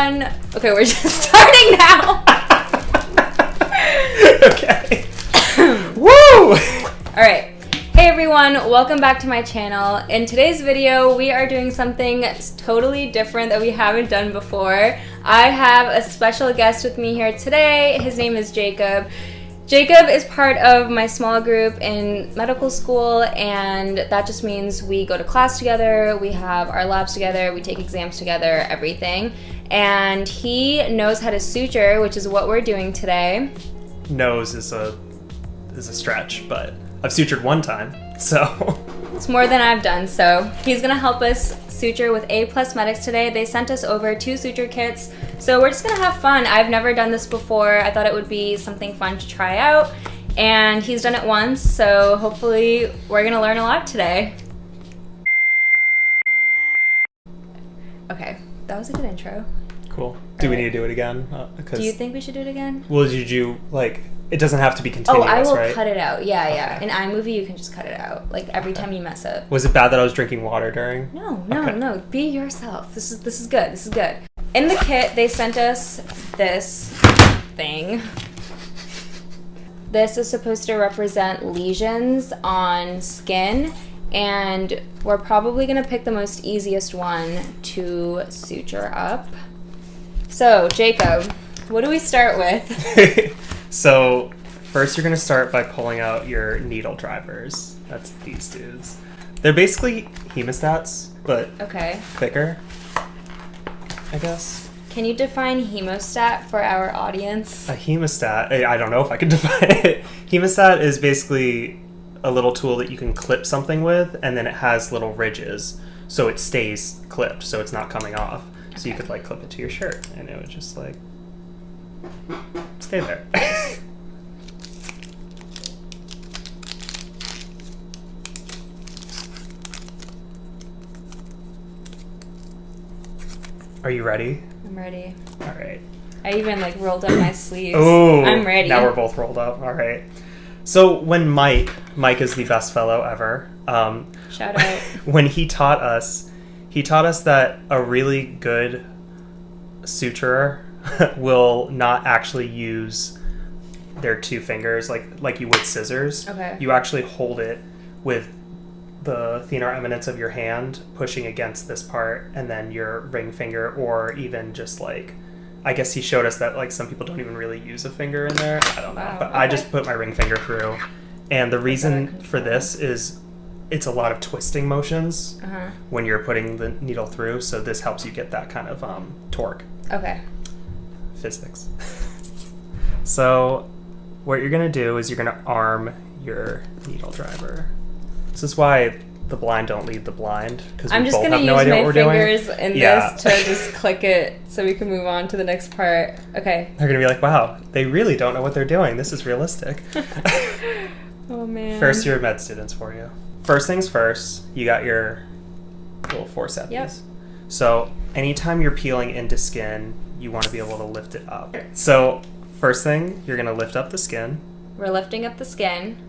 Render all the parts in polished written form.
everyone. Okay, we're just starting now. Okay. Woo! All right. Hey everyone, welcome back to my channel. In today's video, we are doing something totally different that we haven't done before. I have a special guest with me here today. His name is Jacob. Jacob is part of my small group in medical school, and that just means we go to class together, we have our labs together, we take exams together, everything. And he knows how to suture, which is what we're doing today. Knows is a stretch, but I've sutured one time, so. It's more than I've done, so he's gonna help us suture with A+ Medics today. They sent us over 2 suture kits, so we're just gonna have fun. I've never done this before. I thought it would be something fun to try out, and he's done it once, so hopefully we're gonna learn a lot today. Okay, that was a good intro. Cool. Do we need to do it again? Do you think we should do it again? Well, did you, like, it doesn't have to be continuous, right? Oh, I will cut it out. Yeah. In iMovie, you can just cut it out. Like, every time you mess up. Was it bad that I was drinking water during? No. Be yourself. This is good. This is good. In the kit, they sent us this thing. This is supposed to represent lesions on skin, and we're probably going to pick the most easiest one to suture up. So, Jacob, what do we start with? So, first you're going to start by pulling out your needle drivers. That's these dudes. They're basically hemostats, but thicker, I guess. Can you define hemostat for our audience? A hemostat, I don't know if I can define it. Hemostat is basically a little tool that you can clip something with, and then it has little ridges, so it stays clipped, so it's not coming off. Okay. So you could, like, clip it to your shirt, and it would just, like, stay there. Are you ready? I'm ready. All right. I even, like, rolled up my sleeves. Oh, I'm ready. Now we're both rolled up. All right. So when Mike is the best fellow ever. Shout out. When he taught us that a really good suturer will not actually use their 2 fingers like you would scissors. Okay. You actually hold it with the thenar eminence of your hand pushing against this part, and then your ring finger, or even just, like, I guess he showed us that, like, some people don't even really use a finger in there. I don't know. Wow, but okay. I just put my ring finger through. And the reason for this is it's a lot of twisting motions when you're putting the needle through, so this helps you get that kind of torque. Okay. Physics. So what you're going to do is you're going to arm your needle driver. This is why the blind don't lead the blind, because we both have no idea what we're doing. I'm just going to use my fingers in this to just click it so we can move on to the next part. Okay. They're going to be like, wow, they really don't know what they're doing. This is realistic. Oh, man. First year med students for you. First things first, you got your little forceps. Yep. So anytime you're peeling into skin, you want to be able to lift it up. So first thing, you're going to lift up the skin. We're lifting up the skin.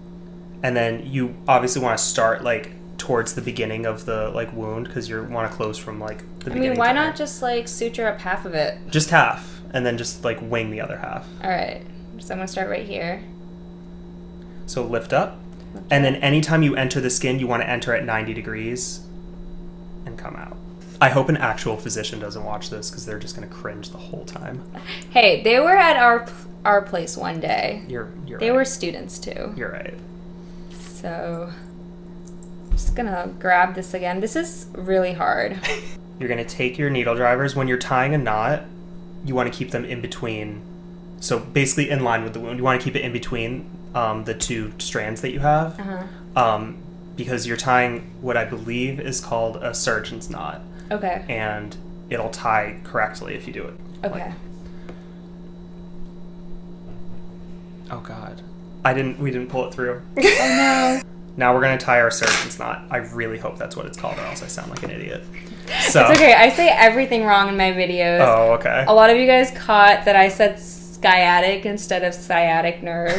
And then you obviously want to start, like, towards the beginning of the, like, wound, because you want to close from, like, the beginning. I mean, why not just, like, suture up half of it? Just half, and then just, like, wing the other half. All right. So I'm going to start right here. So lift up, and then anytime you enter the skin, you want to enter at 90 degrees and come out. I hope an actual physician doesn't watch this, because they're just going to cringe the whole time. Hey, they were at our place one day. You're right. They were students, too. You're right. So I'm just going to grab this again. This is really hard. You're going to take your needle drivers. When you're tying a knot, you want to keep them in between. So basically in line with the wound. You want to keep it in between the 2 strands that you have. Because you're tying what I believe is called a surgeon's knot. Okay. And it'll tie correctly if you do it. Okay. Oh, God. We didn't pull it through. Oh, no. Now we're going to tie our surgeon's knot. I really hope that's what it's called, or else I sound like an idiot. So. It's okay. I say everything wrong in my videos. Oh, okay. A lot of you guys caught that I said sciatic instead of sciatic nerve.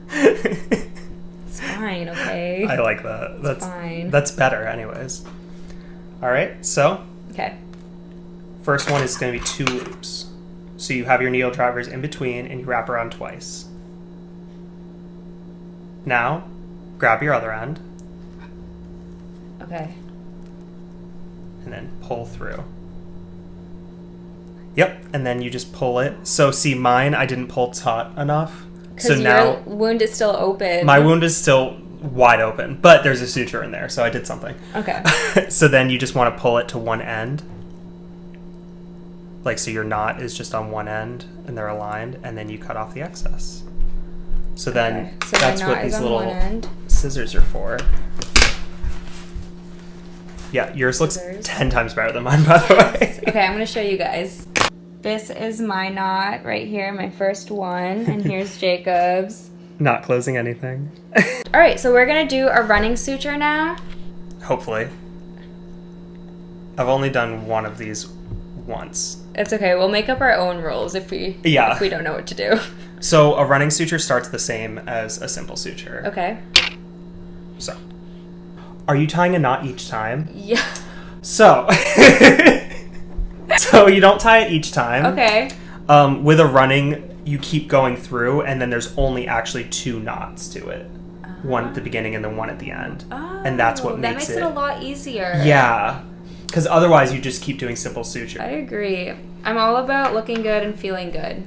It's fine, okay? I like that. That's fine. That's better anyways. All right, so. Okay. First one is going to be 2 loops. So you have your needle drivers in between and you wrap around twice. Now, grab your other end. Okay. And then pull through. Yep, and then you just pull it. So see, mine, I didn't pull taut enough. So now your wound is still open. my wound is still wide open, but there's a suture in there, so I did something. Okay. So then you just want to pull it to one end. Like, so your knot is just on one end, and they're aligned, and then you cut off the excess. So then So that's my what knot these is on little one end. scissors are for. Yeah, yours looks Scissors. 10 times better than mine, by the way. Okay, I'm going to show you guys. This is my knot right here, my first one, and here's Jacob's. Not closing anything. All right, so we're going to do a running suture now. Hopefully. I've only done one of these once. It's okay. We'll make up our own rules if we don't know what to do. So a running suture starts the same as a simple suture. Okay. So, are you tying a knot each time? Yeah. So, so you don't tie it each time. Okay. With a running, you keep going through, and then there's only actually 2 knots to it. One at the beginning and then one at the end. Oh, and that's what that makes it a lot easier. Yeah. Because otherwise you just keep doing simple suture. I agree. I'm all about looking good and feeling good.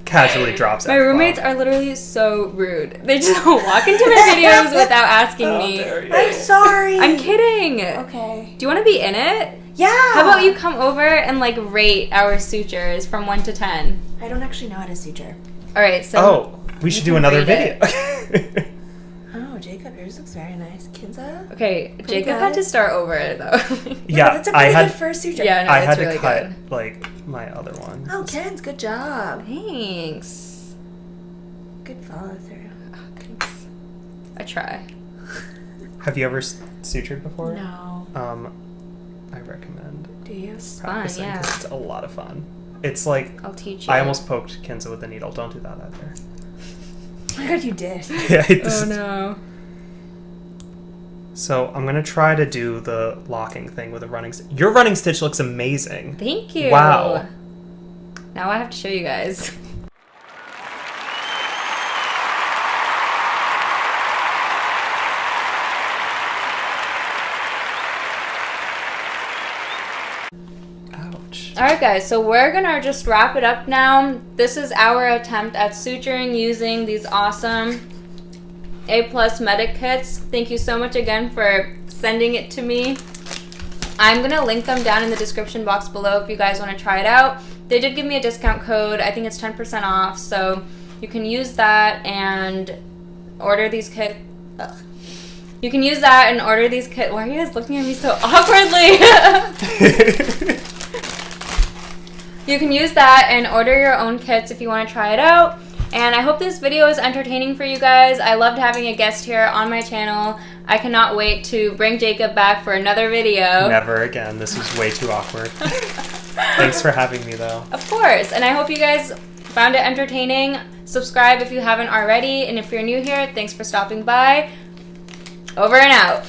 Casually drops My roommates are literally so rude. They just walk into my videos without asking me. I'm sorry. I'm kidding. Okay. Do you want to be in it? Yeah. How about you come over and like rate our sutures from 1 to 10? I don't actually know how to suture. All right, so Oh, we should do another rate video. Oh, Jacob, yours looks very nice. Kinza? okay, Pretty Jacob good. had to start over it though. Yeah, That's a pretty good first suture. Yeah, no, I it's had really to cut good. like my other one. Oh, Ken's, good job. Thanks. Good follow through. Oh, thanks. I try. Have you ever sutured before? No. I recommend Do you? It's fun, practicing yeah. 'cause it's a lot of fun. It's like I'll teach you. I almost poked Kinza with a needle. Don't do that either. Oh my god, you did. Yeah. Oh no. So I'm gonna try to do the locking thing with a running. Your running stitch looks amazing. Thank you. Wow. Now I have to show you guys. Ouch. Alright guys, so we're gonna just wrap it up now. This is our attempt at suturing using these awesome A+ medic kits. Thank you so much again for sending it to me. I'm gonna link them down in the description box below if you guys want to try it out. They did give me a discount code. I think it's 10% off, so you can use that and order these kits. You can use that and order these kits. Why are you guys looking at me so awkwardly? You can use that and order your own kits if you want to try it out. And I hope this video is entertaining for you guys. I loved having a guest here on my channel. I cannot wait to bring Jacob back for another video. Never again. This was way too awkward. Thanks for having me, though. Of course. And I hope you guys found it entertaining. Subscribe if you haven't already. And if you're new here, thanks for stopping by. Over and out.